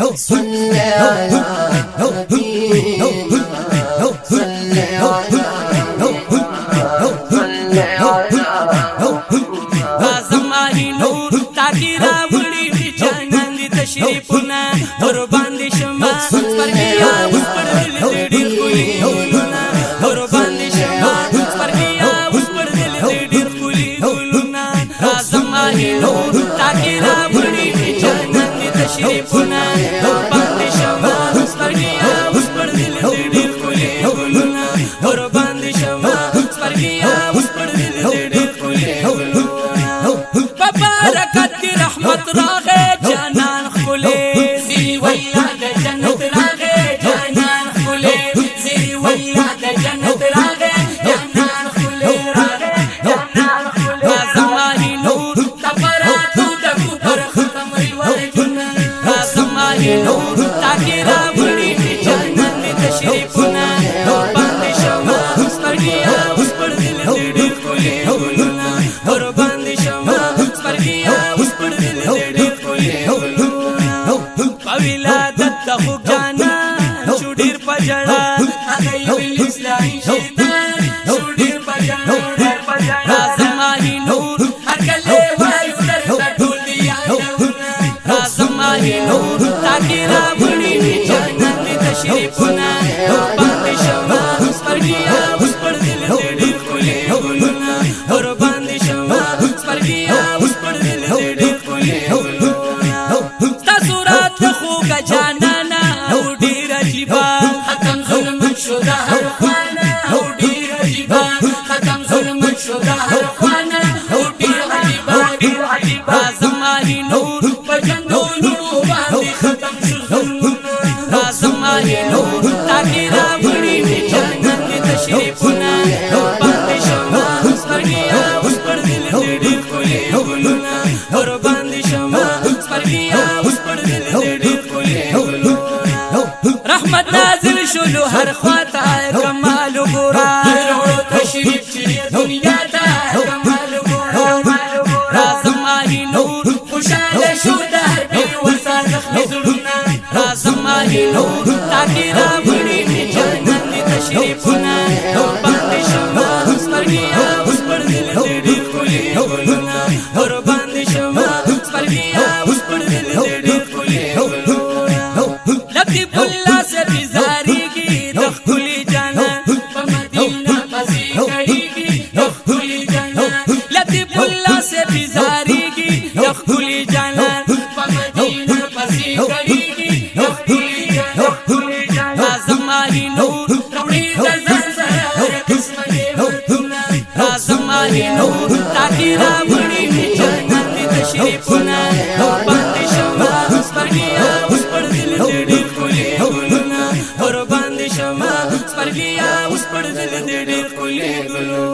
صل على زماهی نور تاکی راوڑی جانند تشریفنا اور باندې شما سپرګیا اوس پر دل دې ډیر کولی ګلونا اور باندې شما سپرګیا اوس پر دل دې ډیر کولی ګلونا زماهی نور تاکی راوڑی جانند تشریفنا اور باندې شما سپرګیا اوس پر دل دې ډیر کولی ګلونا اور باندې شما سپرګیا اوس پر دل دې ډیر کولی ګلونا برکت رحمت راغے جانان خلے زیری واللہ دا جنت راغے جانان خلے زیری واللہ دا جنت راغے جانان خلے راغے جانان خلے زماہی نور تبراتو دا کبر ختم روایتنا زماہی نور تاکی راوڑی جانان تشریفنا باندې شما سپرګیا اوس پر دل دې ډیر کولی ګلونا اور باندې شما سپرګیا اوس پر دل دې ډیر کولی ګلونا په ولادت د خو جانا چوډیر پجړا هغه یو اسلامي شیطان چوډیر پجړا زماهی نور هر کله وایو در ټول دی یادونه زماهی نور تاکی راوړي جنت تشریفنا باندې شما سپرګیا اوس پر دل دې ډیر کولی ګلونا اور باندې شما سپرګیا اوس پر دل دې ډیر کولی ګلونا تاسو رات خو کا جانانا او ډیر عجیبا ختم ظلم شو د هر خانه او ډیر عجیبا ختم ظلم شو د هر خانه او ډیر عجیبا زماهی نور پجندونو باندې ختم شو ظلمونه زماهی نور تاکی راوړي جنت تشریفنا باندې شما سپرګیا اوس پر دل دې ډیر کولی ګلونا اور باندې شما سپرګیا اوس پر دل دې ډیر کولی ګلونا رحمت نازل شلو هر خواته کمال ګورا تشریف چې دنیا ته کمال ګورا زماهی نور خوشاله شو در بي وسا زخمي زړونه زماهی نور تاکی راوړي جنت تشریفنا باندې شما سپرګیا اوس پر دل دې ډیر کولی ګلونا اور باندې شما سپرګیا اوس پر دل دې ډیر کولی ګلونا لطیف الله سے بیزاریږي د خپل جانا په مدینه پسې کړيږي د خپل جانا لطیف الله سے بیزاریږي د خپل جانا په مدینه پسې کړيږي د خپل جانا زماهی نور وړي د ځان سره هر قسمه دی زماهی نور تاکی راوړي جنت تشریفنا باندې شما سپرګیا اوس پر دل دې ډیر کولی ګلونا اور باندې شما سپرګیا اوس پر دل دې ډیر کولی ګلونا